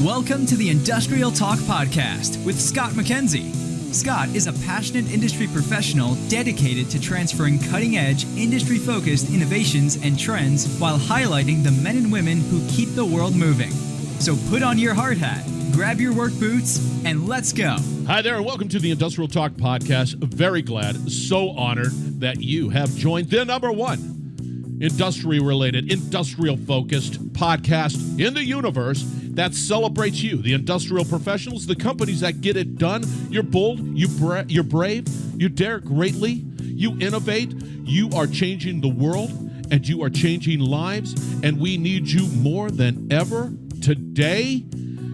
Welcome to the Industrial Talk Podcast with Scott McKenzie. Scott is a passionate industry professional dedicated to transferring cutting-edge, industry-focused innovations and trends while highlighting the men and women who keep the world moving. So put on your hard hat, grab your work boots, and let's go. Hi there, and welcome to the Industrial Talk Podcast. Very glad, so honored that you have joined the number one industry-related, industrial-focused podcast in the universe that celebrates you, the industrial professionals, the companies that get it done. You're bold, you're brave, you dare greatly, you innovate, you are changing the world, and you are changing lives, and we need you more than ever today,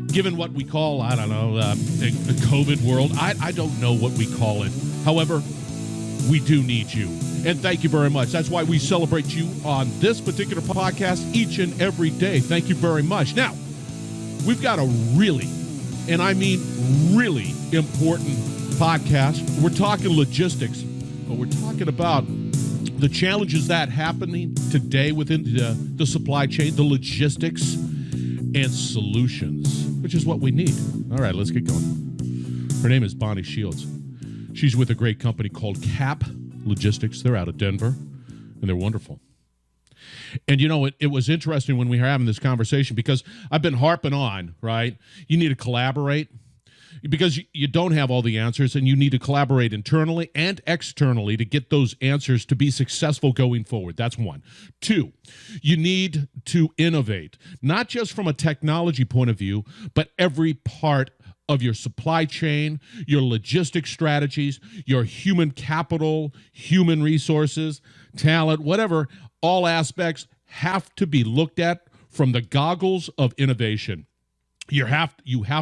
given what we call, the COVID world. I don't know what we call it. However, we do need you. And thank you very much. That's why we celebrate you on this particular podcast each and every day. Thank you very much. Now, we've got a really, and I mean really important podcast. We're talking logistics, but we're talking about the challenges that are happening today within the supply chain, the logistics, and solutions, which is what we need. All right, let's get going. Her name is Bonnie Shields. She's with a great company called CAP Logistics. They're out of Denver, and they're wonderful. And, you know, it was interesting when we were having this conversation because I've been harping on, right? You need to collaborate because you don't have all the answers, and you need to collaborate internally and externally to get those answers to be successful going forward. That's one. Two, you need to innovate, not just from a technology point of view, but every part of your supply chain, your logistics strategies, your human capital, human resources, talent, whatever, all aspects have to be looked at from the goggles of innovation. You have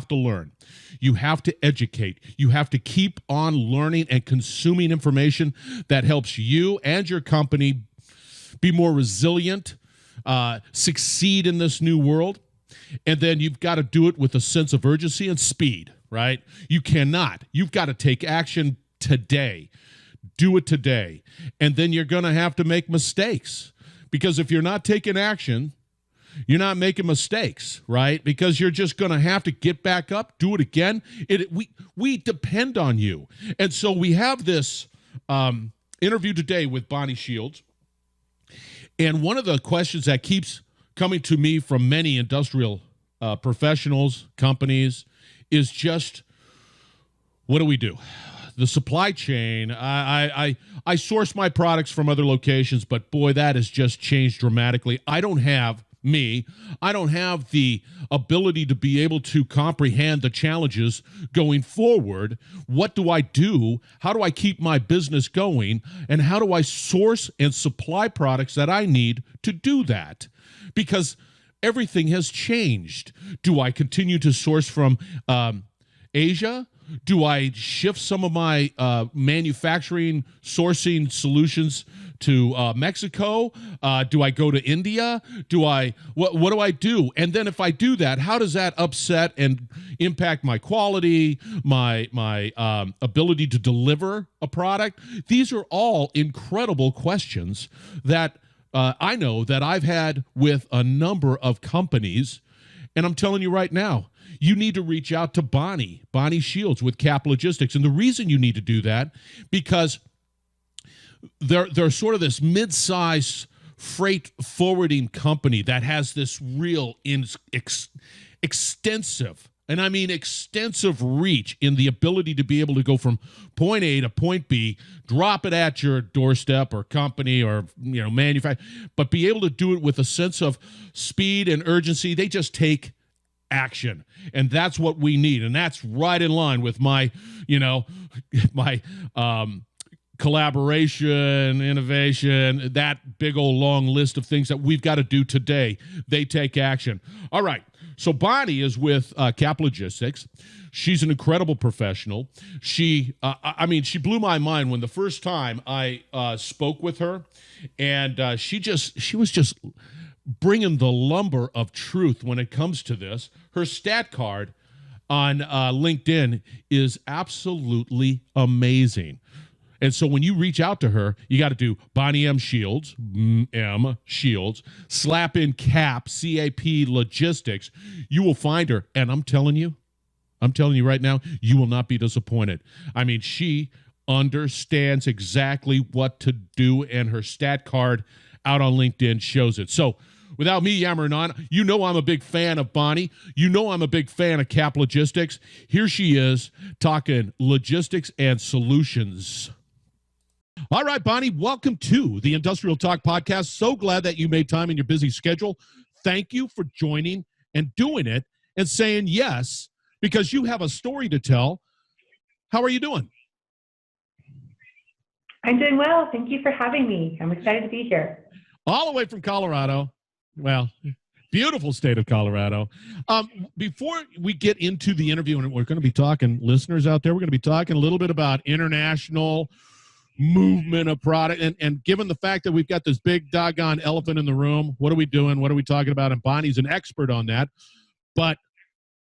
to learn. You have to educate. You have to keep on learning and consuming information that helps you and your company be more resilient, succeed in this new world. And then you've got to do it with a sense of urgency and speed, right? You've got to take action today. Do it today. And then you're going to have to make mistakes, because if you're not taking action, you're not making mistakes, right? Because you're just going to have to get back up, do it again. We depend on you. And so we have this interview today with Bonnie Shields. And one of the questions that keeps coming to me from many industrial professionals, companies, is just, what do we do? The supply chain, I source my products from other locations, but boy, that has just changed dramatically. I don't have the ability to be able to comprehend the challenges going forward. What do I do? How do I keep my business going? And how do I source and supply products that I need to do that? Because everything has changed. Do I continue to source from Asia? Do I shift some of my manufacturing sourcing solutions to Mexico? Do I go to India? What do I do? And then if I do that, how does that upset and impact my quality, my ability to deliver a product? These are all incredible questions that I know that I've had with a number of companies, and I'm telling you right now, you need to reach out to Bonnie Shields with CAP Logistics. And the reason you need to do that, because they're sort of this mid-size freight forwarding company that has this real extensive, and I mean extensive reach in the ability to be able to go from point A to point B, drop it at your doorstep or company or manufacturer, but be able to do it with a sense of speed and urgency. They just take action, and that's what we need, and that's right in line with my collaboration, innovation, that big old long list of things that we've got to do today. They take action. All right. So Bonnie is with CAP Logistics. She's an incredible professional. She blew my mind when the first time I spoke with her, and she was just bringing the lumber of truth when it comes to this. Her stat card on LinkedIn is absolutely amazing. And so when you reach out to her, you got to do Bonnie M. Shields, Shields, slap in CAP, C-A-P Logistics. You will find her. And I'm telling you right now, you will not be disappointed. I mean, she understands exactly what to do, and her stat card out on LinkedIn shows it. So without me yammering on, you know I'm a big fan of Bonnie. You know I'm a big fan of CAP Logistics. Here she is talking logistics and solutions. All right, Bonnie, welcome to the Industrial Talk Podcast. So glad that you made time in your busy schedule. Thank you for joining and doing it and saying yes, because you have a story to tell. How are you doing? I'm doing well. Thank you for having me. I'm excited to be here. All the way from Colorado. Well, beautiful state of Colorado. Before we get into the interview, and we're going to be talking, listeners out there, we're going to be talking a little bit about international movement of product. And given the fact that we've got this big doggone elephant in the room, what are we doing? What are we talking about? And Bonnie's an expert on that. But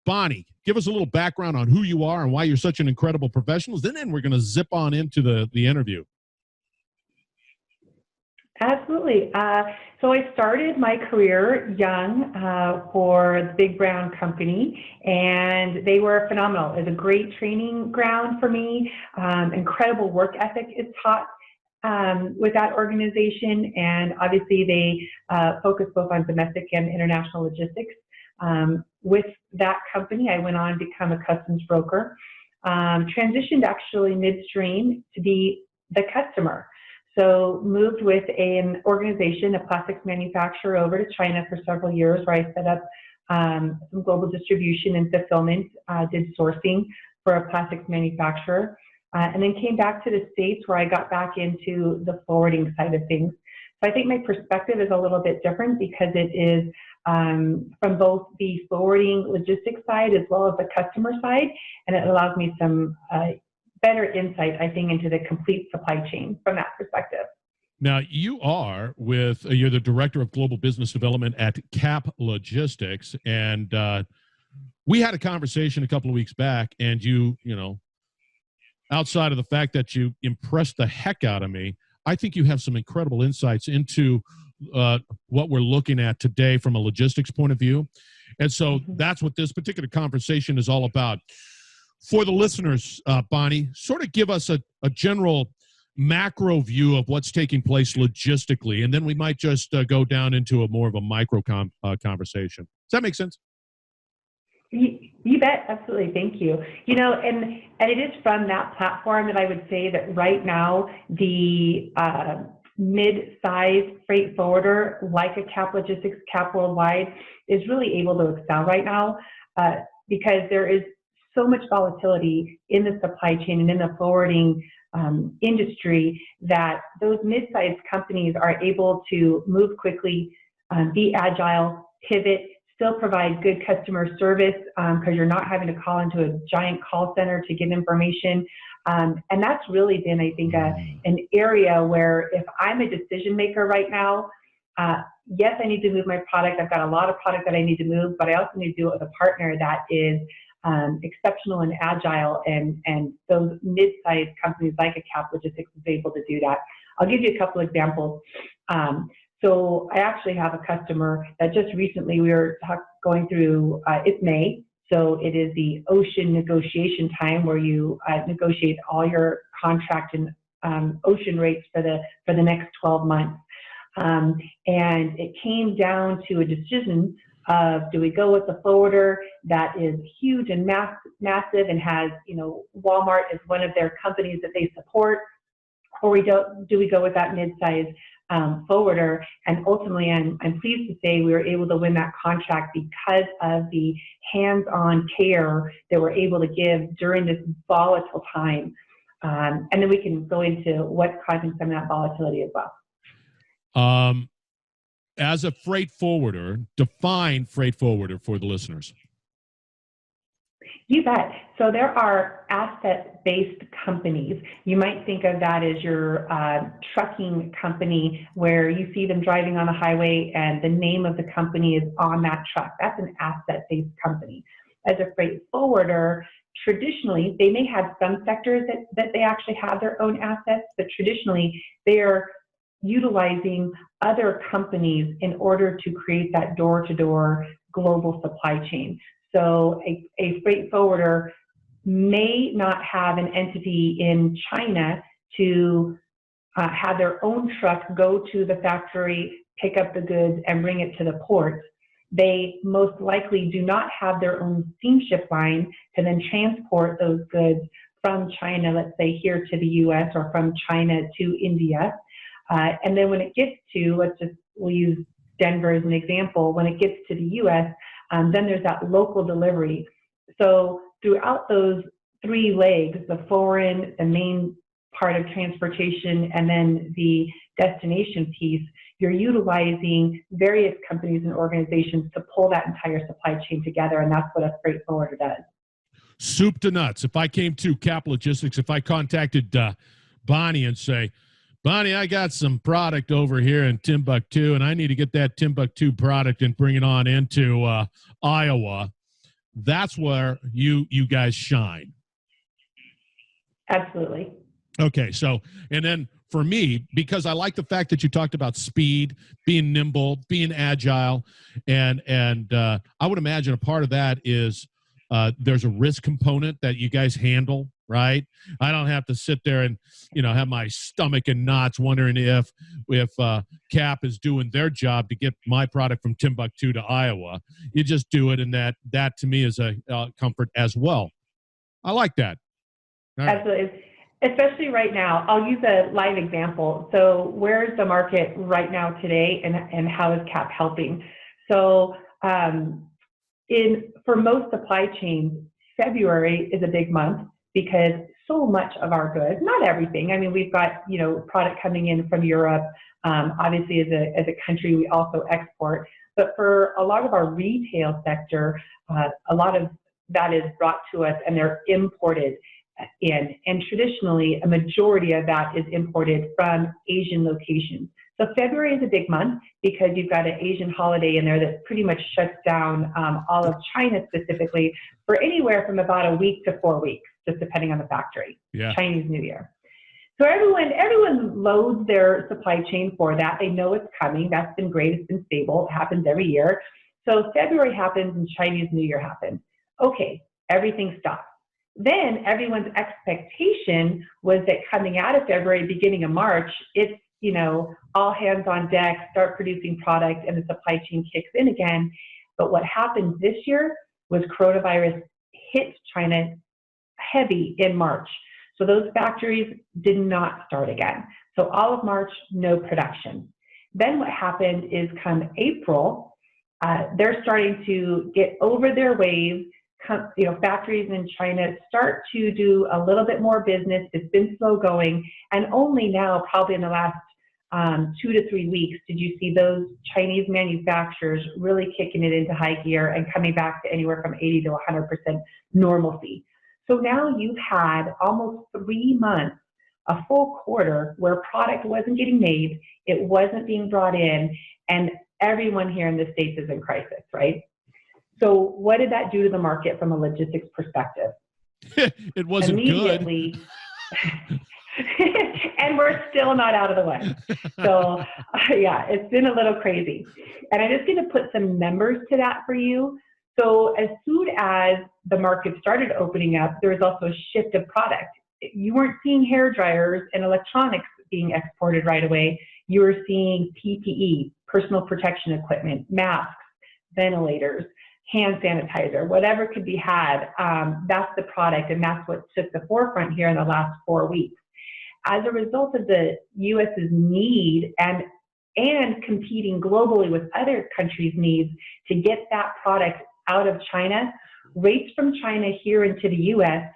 Bonnie, give us a little background on who you are and why you're such an incredible professional. Then we're going to zip on into the interview. Absolutely. So I started my career young for the Big Brown Company, and they were phenomenal. It was a great training ground for me. Incredible work ethic is taught with that organization, and obviously they focus both on domestic and international logistics. With that company, I went on to become a customs broker, transitioned actually midstream to be the customer. So moved with an organization, a plastics manufacturer, over to China for several years, where I set up some global distribution and fulfillment, did sourcing for a plastics manufacturer, and then came back to the States, where I got back into the forwarding side of things. So I think my perspective is a little bit different, because it is from both the forwarding logistics side as well as the customer side, and it allows me some better insight, I think, into the complete supply chain from that perspective. Now, you're the Director of Global Business Development at CAP Logistics, and we had a conversation a couple of weeks back, and you know, outside of the fact that you impressed the heck out of me, I think you have some incredible insights into what we're looking at today from a logistics point of view. And so that's what this particular conversation is all about. For the listeners, Bonnie, sort of give us a general macro view of what's taking place logistically, and then we might just go down into a more of a micro conversation. Does that make sense? You bet. Absolutely. Thank you. You know, and it is from that platform that I would say that right now the mid-size freight forwarder, like a CAP Logistics, CAP Worldwide, is really able to excel right now because there is so much volatility in the supply chain and in the forwarding industry that those mid-sized companies are able to move quickly, be agile, pivot, still provide good customer service because you're not having to call into a giant call center to get information. And that's really been, I think, an area where if I'm a decision maker right now, yes, I need to move my product. I've got a lot of product that I need to move, but I also need to do it with a partner that is exceptional and agile, and those mid-sized companies like a CAP Logistics is able to do that. I'll give you a couple examples. So I actually have a customer that just recently we were going through, it's May, so it is the ocean negotiation time where you negotiate all your contract and ocean rates for the next 12 months. And it came down to a decision of, do we go with the forwarder that is huge and massive and has, you know, Walmart is one of their companies that they support, or do we go with that mid-size forwarder? And ultimately, I'm pleased to say we were able to win that contract because of the hands-on care that we're able to give during this volatile time. And then we can go into what's causing some of that volatility as well. As a freight forwarder, define freight forwarder for the listeners. You bet. So there are asset-based companies. You might think of that as your trucking company, where you see them driving on the highway and the name of the company is on that truck. That's an asset-based company. As a freight forwarder, traditionally, they may have some sectors that they actually have their own assets, but traditionally they are utilizing other companies in order to create that door-to-door global supply chain. So a freight forwarder may not have an entity in China to have their own truck go to the factory, pick up the goods, and bring it to the port. They most likely do not have their own steamship line to then transport those goods from China, let's say here to the US, or from China to India. And then when it gets to, we'll use Denver as an example, when it gets to the US, then there's that local delivery. So throughout those three legs, the foreign, the main part of transportation, and then the destination piece, you're utilizing various companies and organizations to pull that entire supply chain together, and that's what a freight forwarder does. Soup to nuts. If I came to Cap Logistics, if I contacted Bonnie and say, Bonnie, I got some product over here in Timbuktu, and I need to get that Timbuktu product and bring it on into Iowa, that's where you guys shine. Absolutely. Okay, so, and then for me, because I like the fact that you talked about speed, being nimble, being agile, and I would imagine a part of that is there's a risk component that you guys handle, right? I don't have to sit there and, have my stomach in knots wondering if Cap is doing their job to get my product from Timbuktu to Iowa. You just do it, and that to me is a comfort as well. I like that. All right. Absolutely. Especially right now, I'll use a live example. So where's the market right now today, and how is Cap helping? So for most supply chains, February is a big month because so much of our goods, not everything. I mean, we've got, product coming in from Europe. Obviously, as a country, we also export. But for a lot of our retail sector, a lot of that is brought to us and they're imported in. And traditionally, a majority of that is imported from Asian locations. So February is a big month because you've got an Asian holiday in there that pretty much shuts down all of China specifically for anywhere from about a week to 4 weeks, just depending on the factory. Yeah. Chinese New Year. So everyone loads their supply chain for that. They know it's coming. That's been great. It's been stable. It happens every year. So February happens and Chinese New Year happens. Okay, everything stops. Then everyone's expectation was that coming out of February, beginning of March, it's, all hands on deck, start producing product, and the supply chain kicks in again. But what happened this year was coronavirus hit China heavy in March. So those factories did not start again. So all of March, no production. Then what happened is come April, they're starting to get over their wave. Factories in China start to do a little bit more business. It's been slow going. And only now, probably in the last 2 to 3 weeks, did you see those Chinese manufacturers really kicking it into high gear and coming back to anywhere from 80 to 100% normalcy. So now you've had almost 3 months, a full quarter, where product wasn't getting made, it wasn't being brought in, and everyone here in the States is in crisis, right? So what did that do to the market from a logistics perspective? It wasn't immediately, good. And we're still not out of the way. So yeah, it's been a little crazy. And I'm just going to put some numbers to that for you. So as soon as the market started opening up, there was also a shift of product. You weren't seeing hair dryers and electronics being exported right away. You were seeing PPE, personal protection equipment, masks, ventilators, hand sanitizer, whatever could be had. That's the product, and that's what took the forefront here in the last 4 weeks. As a result of the U.S.'s need and competing globally with other countries' needs to get that product out of China, rates from China here into the U.S.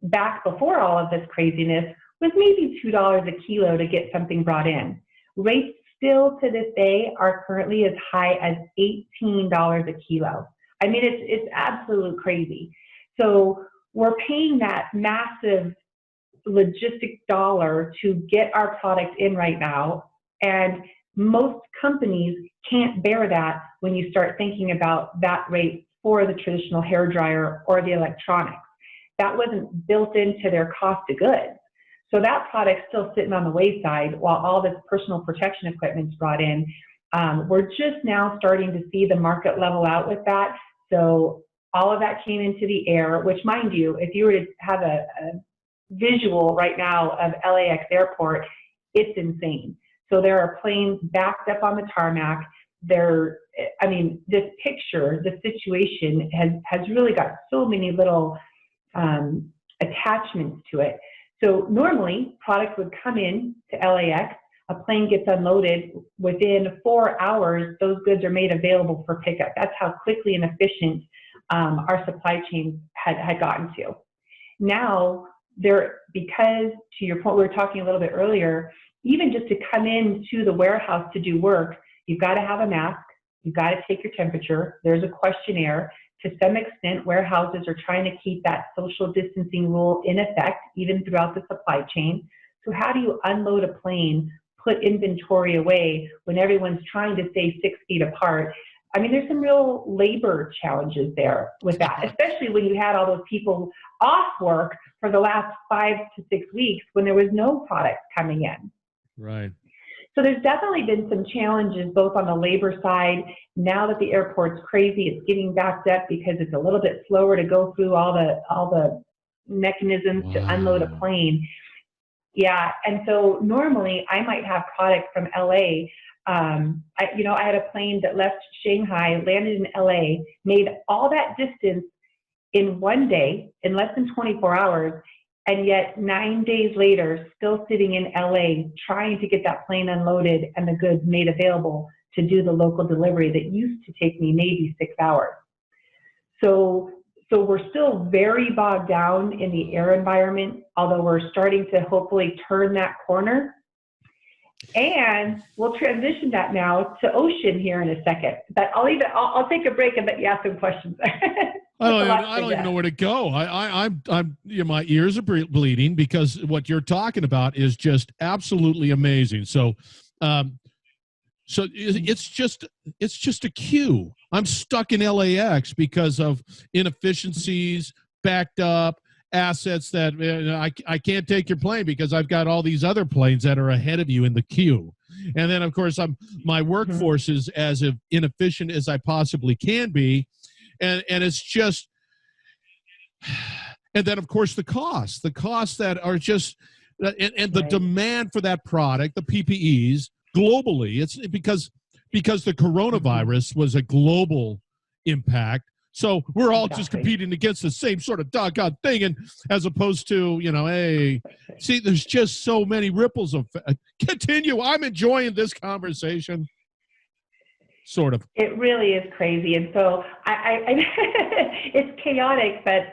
back before all of this craziness was maybe $2 a kilo to get something brought in. Rates still to this day are currently as high as $18 a kilo. I mean, it's absolute crazy. So we're paying that massive logistic dollar to get our product in right now, and most companies can't bear that when you start thinking about that rate for the traditional hair dryer or the electronics. that wasn't built into their cost of goods. So that product's still sitting on the wayside while all this personal protection equipment's brought in. We're just now starting to see the market level out with that. So all of that came into the air, which, mind you, if you were to have a visual right now of LAX airport, it's insane. So there are planes backed up on the tarmac. This picture, the situation has really got so many little attachments to it. So normally, product would come in to LAX, a plane gets unloaded, within 4 hours, those goods are made available for pickup. That's how quickly and efficient our supply chain had gotten to. Now, because to your point, we were talking a little bit earlier, even just to come into the warehouse to do work, you've got to have a mask, you've got to take your temperature, there's a questionnaire. To some extent, warehouses are trying to keep that social distancing rule in effect, even throughout the supply chain. So how do you unload a plane, put inventory away when everyone's trying to stay 6 feet apart? I mean, there's some real labor challenges there with that, especially when you had all those people off work for the last 5 to 6 weeks when there was no product coming in. Right. So there's definitely been some challenges both on the labor side. Now that the airport's crazy, it's getting backed up because it's a little bit slower to go through all the mechanisms to unload a plane. Yeah, and so normally I might have product from LA. I had a plane that left Shanghai, landed in LA, made all that distance in 1 day, in less than 24 hours, and yet 9 days later, still sitting in LA, trying to get that plane unloaded and the goods made available to do the local delivery that used to take me maybe 6 hours. So we're still very bogged down in the air environment, although we're starting to hopefully turn that corner. And we'll transition that now to ocean here in a second. But I'll take a break and let you ask some questions. I don't even know where to go. I'm my ears are bleeding because what you're talking about is just absolutely amazing. So it's just a queue. I'm stuck in LAX because of inefficiencies, backed up assets that I can't take your plane because I've got all these other planes that are ahead of you in the queue. And then, of course, my workforce is as inefficient as I possibly can be. And it's just, and then, of course, the costs that are just, and the demand for that product, the PPEs, globally, it's because the coronavirus was a global impact. So we're all just competing against the same sort of doggone thing, and as opposed to, see, there's just so many ripples of. Continue. I'm enjoying this conversation. Sort of. It really is crazy, and so I it's chaotic, but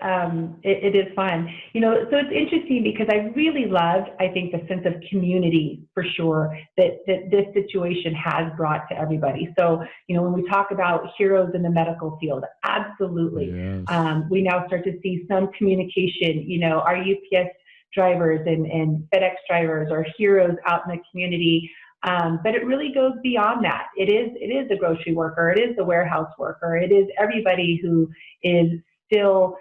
it is fun. So it's interesting because I really loved, I think, the sense of community for sure that this situation has brought to everybody. So when we talk about heroes in the medical field, absolutely, yes. We now start to see some communication. Our UPS drivers and FedEx drivers are heroes out in the community. But it really goes beyond that. It is the grocery worker. It is the warehouse worker. It is everybody who is still,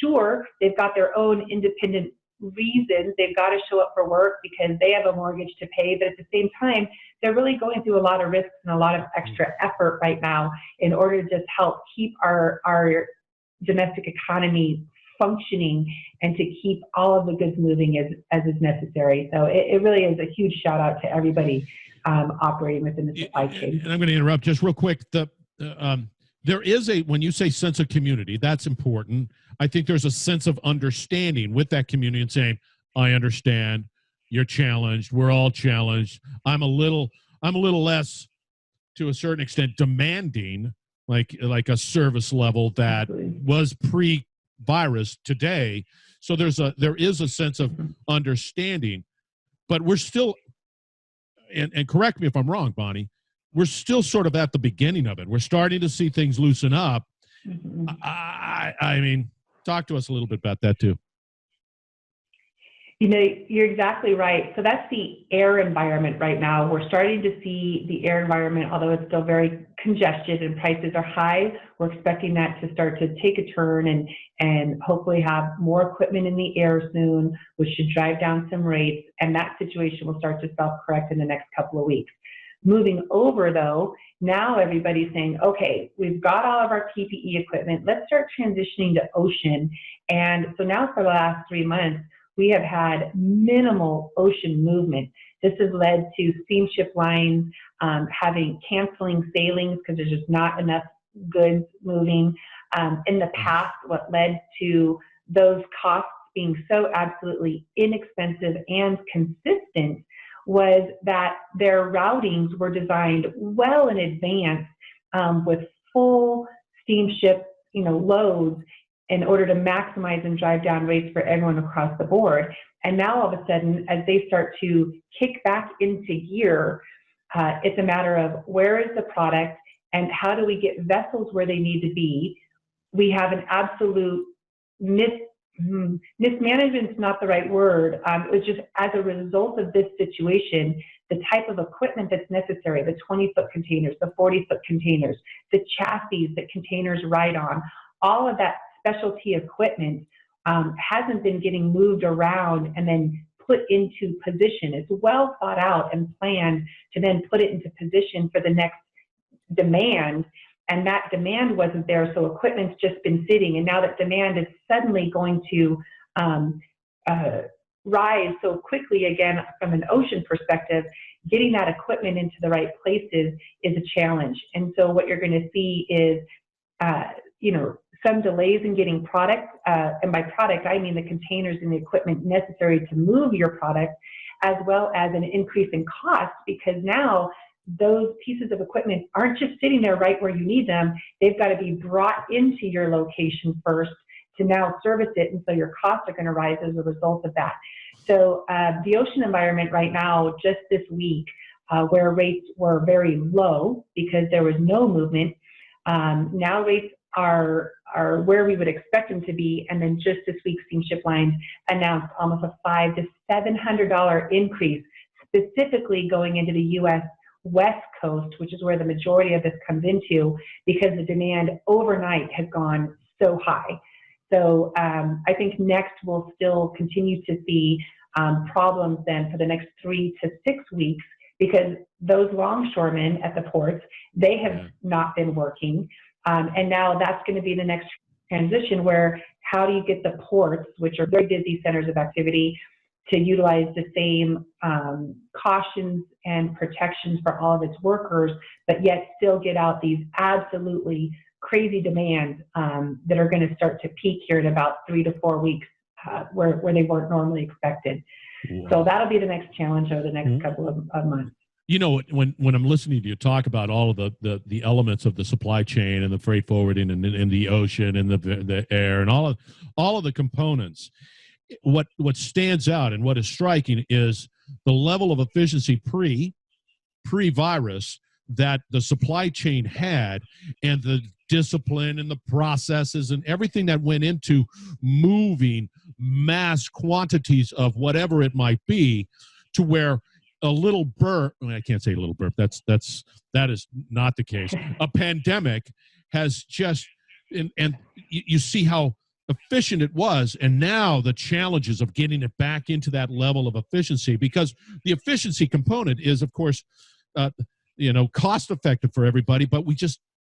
sure, they've got their own independent reasons. They've got to show up for work because they have a mortgage to pay. But at the same time, they're really going through a lot of risks and a lot of extra effort right now in order to just help keep our domestic economy functioning and to keep all of the goods moving as is necessary. So it really is a huge shout out to everybody operating within the supply chain. And I'm going to interrupt just real quick. There is when you say sense of community, that's important. I think there's a sense of understanding with that community and saying, I understand, you're challenged, we're all challenged. I'm a little less, to a certain extent, demanding, like a service level that was pre-virus today. So there is a sense of understanding, but we're still, and correct me if I'm wrong, Bonnie, we're still sort of at the beginning of it. We're starting to see things loosen up. I mean, talk to us a little bit about that too. You're exactly right. So that's the air environment right now. We're starting to see the air environment, although it's still very congested and prices are high. We're expecting that to start to take a turn and hopefully have more equipment in the air soon, which should drive down some rates. And that situation will start to self-correct in the next couple of weeks. Moving over though, now everybody's saying, okay, we've got all of our PPE equipment. Let's start transitioning to ocean. And so now for the last 3 months, we have had minimal ocean movement. This has led to steamship lines canceling sailings because there's just not enough goods moving. In the past, what led to those costs being so absolutely inexpensive and consistent was that their routings were designed well in advance with full steamship loads in order to maximize and drive down rates for everyone across the board. And now all of a sudden, as they start to kick back into gear, it's a matter of where is the product and how do we get vessels where they need to be. We have an absolute mismanagement is not the right word. It was just as a result of this situation, the type of equipment that's necessary, the 20-foot containers, the 40-foot containers, the chassis that containers ride on, all of that specialty equipment hasn't been getting moved around and then put into position. It's well thought out and planned to then put it into position for the next demand. And that demand wasn't there, so equipment's just been sitting. And now that demand is suddenly going to rise so quickly again from an ocean perspective, getting that equipment into the right places is a challenge. And so what you're going to see is, some delays in getting product. And by product, I mean the containers and the equipment necessary to move your product, as well as an increase in cost, because now those pieces of equipment aren't just sitting there right where you need them. They've got to be brought into your location first to now service it. And so your costs are going to rise as a result of that. So the ocean environment right now, just this week, where rates were very low because there was no movement, now rates are where we would expect them to be. And then just this week, steamship lines announced almost a $500 to $700 increase, specifically going into the U.S. West Coast, which is where the majority of this comes into, because the demand overnight has gone so high. So I think next we'll still continue to see problems then for the next 3 to 6 weeks, because those longshoremen at the ports, they have not been working. And now that's going to be the next transition, where how do you get the ports, which are very busy centers of activity, to utilize the same cautions and protections for all of its workers, but yet still get out these absolutely crazy demands that are going to start to peak here in about 3 to 4 weeks, where they weren't normally expected. Wow. So that'll be the next challenge over the next couple of months. You know, when I'm listening to you talk about all of the elements of the supply chain and the freight forwarding and the ocean and the air and all of the components, what stands out and what is striking is the level of efficiency pre-virus that the supply chain had, and the discipline and the processes and everything that went into moving mass quantities of whatever it might be, to where a little burp, I can't say a little burp, that is not the case. A pandemic has just, and you see how efficient it was, and now the challenges of getting it back into that level of efficiency, because the efficiency component is, of course, cost effective for everybody, but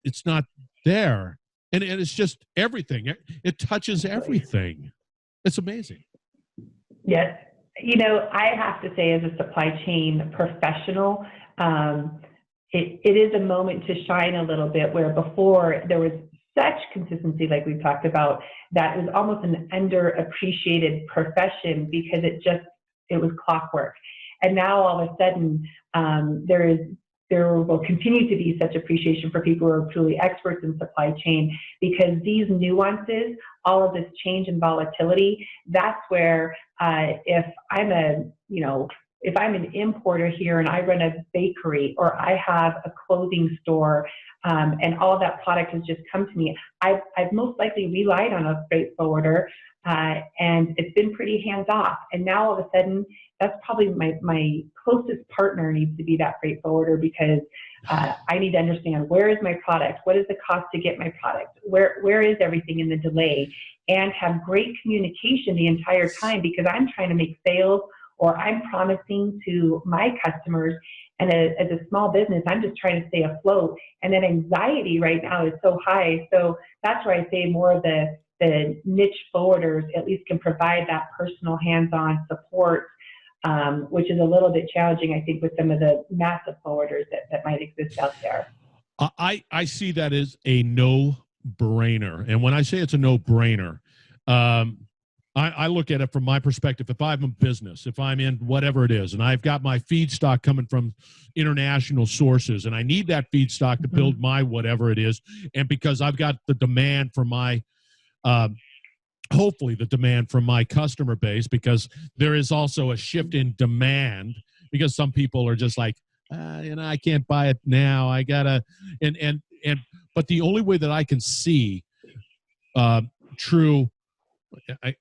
it's not there. And it's just everything. It touches everything. It's amazing. Yes. I have to say, as a supply chain professional, it is a moment to shine a little bit, where before there was such consistency, like we talked about, that was almost an underappreciated profession because it was clockwork. And now all of a sudden, there will continue to be such appreciation for people who are truly experts in supply chain, because these nuances, all of this change and volatility, that's where if I'm an importer here and I run a bakery, or I have a clothing store, and all of that product has just come to me, I've most likely relied on a freight forwarder And it's been pretty hands-off. And now all of a sudden, that's probably my closest partner needs to be that freight forwarder, because I need to understand, where is my product? What is the cost to get my product? Where is everything in the delay? And have great communication the entire time, because I'm trying to make sales, or I'm promising to my customers. And as a small business, I'm just trying to stay afloat. And then anxiety right now is so high. So that's where I say more of the niche forwarders at least can provide that personal hands-on support, which is a little bit challenging, I think, with some of the massive forwarders that might exist out there. I see that as a no-brainer. And when I say it's a no-brainer, I look at it from my perspective. If I'm a business, if I'm in whatever it is, and I've got my feedstock coming from international sources, and I need that feedstock to build my whatever it is, and because I've got the demand for my hopefully the demand from my customer base, because there is also a shift in demand, because some people are just like, I can't buy it now. I gotta, but the only way that I can see true,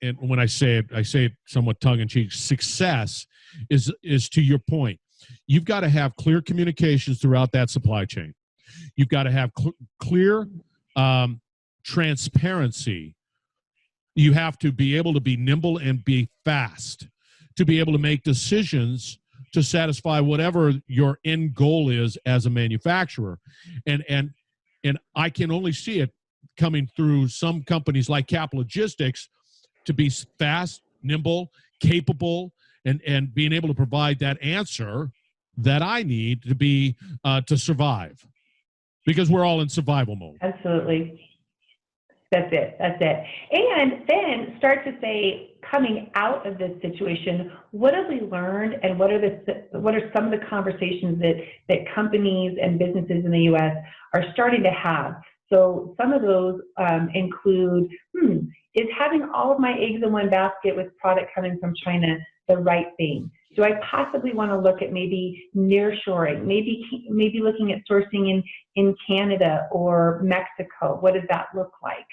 and when I say it somewhat tongue-in-cheek, success is to your point. You've got to have clear communications throughout that supply chain. You've got to have clear transparency. You have to be able to be nimble and be fast to be able to make decisions to satisfy whatever your end goal is as a manufacturer. And I can only see it coming through some companies like Cap Logistics to be fast, nimble, capable, and being able to provide that answer that I need to be to survive, because we're all in survival mode. Absolutely. That's it. And then start to say, coming out of this situation, what have we learned, and what are some of the conversations that companies and businesses in the U.S. are starting to have? So some of those include, is having all of my eggs in one basket with product coming from China the right thing? Do I possibly want to look at maybe nearshoring, maybe looking at sourcing in Canada or Mexico? What does that look like?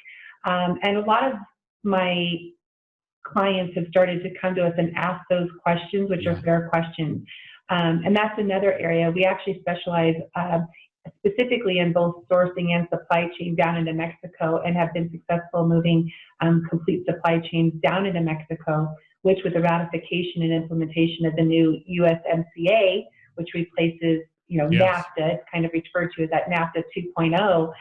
And a lot of my clients have started to come to us and ask those questions, which are fair questions. And that's another area. We actually specialize specifically in both sourcing and supply chain down into Mexico, and have been successful moving complete supply chains down into Mexico, which with the ratification and implementation of the new USMCA, which replaces NAFTA, it's kind of referred to as that NAFTA 2.0,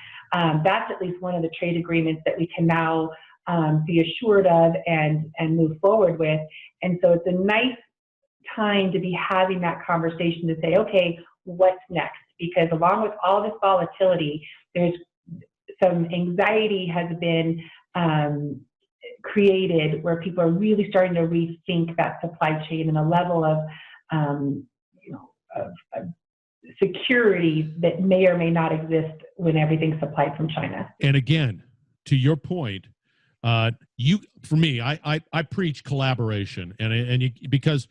that's at least one of the trade agreements that we can now be assured of and move forward with. And so it's a nice time to be having that conversation to say, okay, what's next? Because along with all this volatility, there's some anxiety has been created where people are really starting to rethink that supply chain and a level of security that may or may not exist when everything's supplied from China. And again, to your point, for me, I preach collaboration, because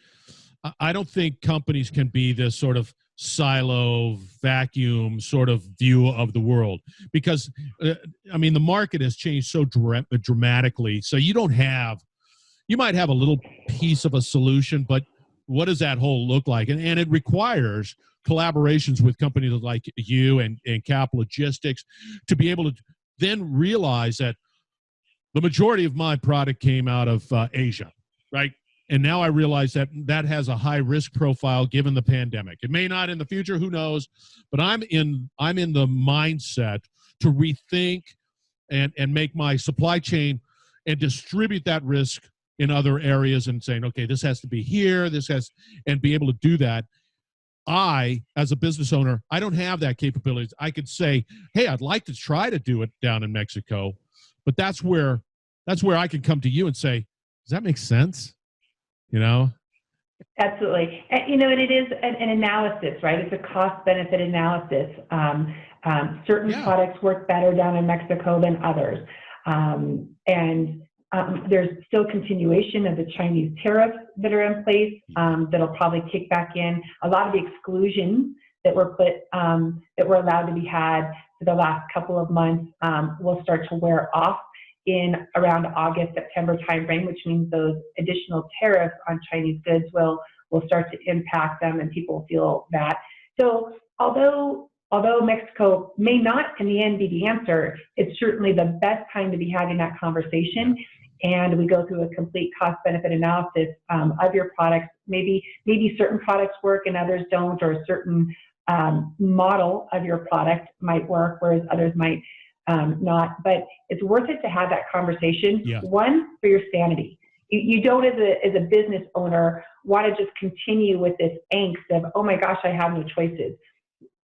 I don't think companies can be this sort of silo vacuum sort of view of the world, because the market has changed so dramatically. So you might have a little piece of a solution, but what does that whole look like? And it requires collaborations with companies like you and Cap Logistics to be able to then realize that the majority of my product came out of Asia, right? And now I realize that has a high risk profile given the pandemic. It may not in the future, who knows? But I'm in the mindset to rethink and make my supply chain and distribute that risk in other areas, and saying, okay, this has to be here, and be able to do that. I, as a business owner, I don't have that capability. I could say, hey, I'd like to try to do it down in Mexico, but that's where I can come to you and say, does that make sense? Absolutely. And it is an analysis, right? It's a cost-benefit analysis. Certain products work better down in Mexico than others. There's still continuation of the Chinese tariffs that are in place that'll probably kick back in. A lot of the exclusions that were allowed to be had for the last couple of months will start to wear off. in around August, September timeframe, which means those additional tariffs on Chinese goods will start to impact them, and people feel that. So although Mexico may not in the end be the answer, it's certainly the best time to be having that conversation. And we go through a complete cost-benefit analysis of your products. Maybe certain products work and others don't, or a certain model of your product might work, whereas others might not. But it's worth it to have that conversation. Yeah. One, for your sanity. You don't, as a business owner, want to just continue with this angst of, oh my gosh, I have no choices.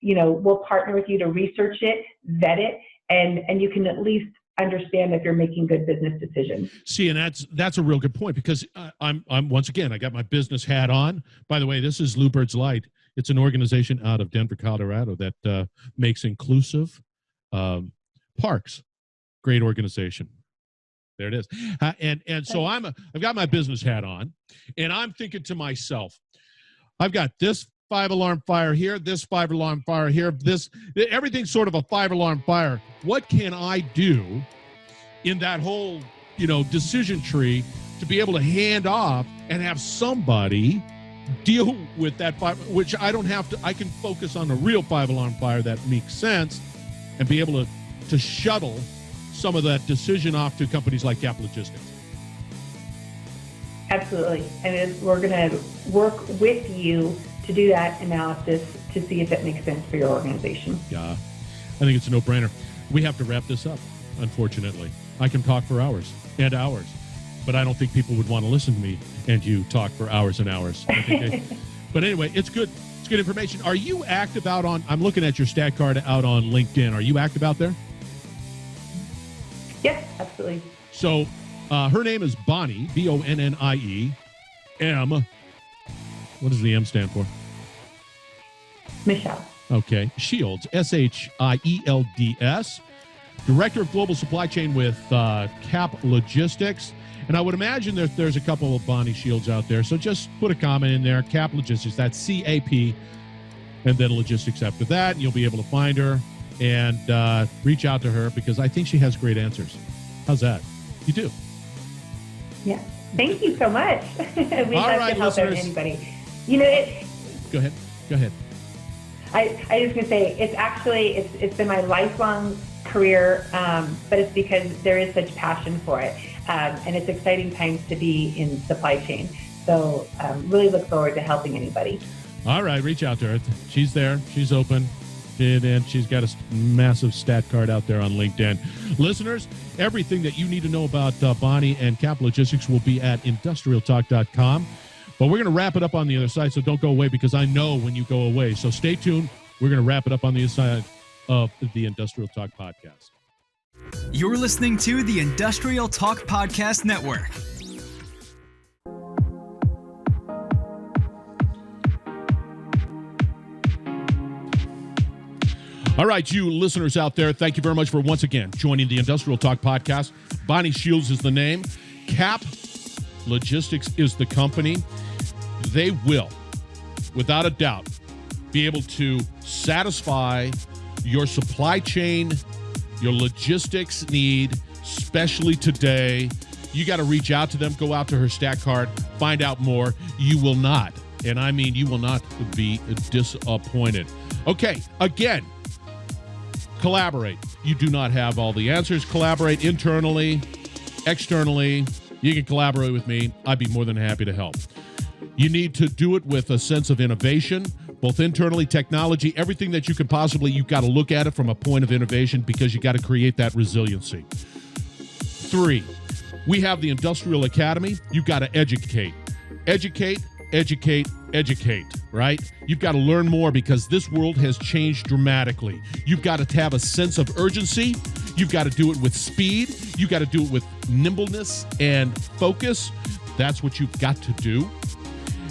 We'll partner with you to research it, vet it, and you can at least understand if you're making good business decisions. See, and that's a real good point, because I'm once again, I got my business hat on. By the way, this is Bluebird's Light. It's an organization out of Denver, Colorado that makes inclusive parks. Great organization. There it is. And so I've got my business hat on, and I'm thinking to myself, I've got this 5-alarm fire here, this 5-alarm fire here, everything's sort of a 5-alarm fire. What can I do in that whole, decision tree to be able to hand off and have somebody deal with that fire, which I don't have to, I can focus on the real 5-alarm fire that makes sense and be able to shuttle some of that decision off to companies like Gap Logistics. Absolutely. And we're going to work with you to do that analysis to see if it makes sense for your organization. Yeah, I think it's a no-brainer. We have to wrap this up, unfortunately. I can talk for hours and hours, but I don't think people would want to listen to me and you talk for hours and hours. But anyway, it's good. It's good information. Are you active out on, I'm looking at your stat card out on LinkedIn. Are you active out there? Yes, absolutely. So her name is Bonnie, Bonnie, M. What does the M stand for? Michelle. Okay. Shields, Shields, Director of Global Supply Chain with Cap Logistics. And I would imagine that there's a couple of Bonnie Shields out there. So just put a comment in there, Cap Logistics, that's CAP, and then logistics after that. You'll be able to find her and reach out to her, because I think she has great answers. How's that? You do? Yeah. Thank you so much. We'd love to help anybody. Go ahead. I was going to say, it's been my lifelong career, but it's because there is such passion for it. And it's exciting times to be in supply chain. So really look forward to helping anybody. All right, reach out to her. She's there. She's open. And she's got a massive stat card out there on LinkedIn. Listeners, everything that you need to know about Bonnie and Cap Logistics will be at industrialtalk.com. But we're going to wrap it up on the other side, so don't go away, because I know when you go away. So stay tuned. We're going to wrap it up on the other side of the Industrial Talk Podcast. You're listening to the Industrial Talk Podcast Network. All right, you listeners out there, thank you very much for once again joining the Industrial Talk Podcast. Bonnie Shields is the name. Cap Logistics is the company. They will, without a doubt, be able to satisfy your supply chain, your logistics need, especially today. You got to reach out to them, go out to her stat card, find out more. You will not, and I mean you will not be disappointed. Okay, again, collaborate. You do not have all the answers. Collaborate internally, externally. You can collaborate with me. I'd be more than happy to help. You need to do it with a sense of innovation, both internally, technology, everything that you can possibly, you've got to look at it from a point of innovation, because you got to create that resiliency. 3, we have the Industrial Academy. You've got to educate, right? You've got to learn more, because this world has changed dramatically. You've got to have a sense of urgency. You've got to do it with speed. You've got to do it with nimbleness and focus. That's what you've got to do.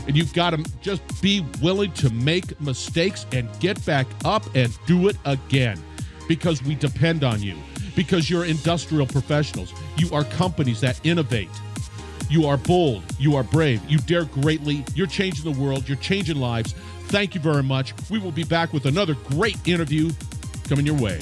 And you've got to just be willing to make mistakes and get back up and do it again, because we depend on you, because you're industrial professionals. You are companies that innovate. You are bold. You are brave. You dare greatly. You're changing the world. You're changing lives. Thank you very much. We will be back with another great interview coming your way.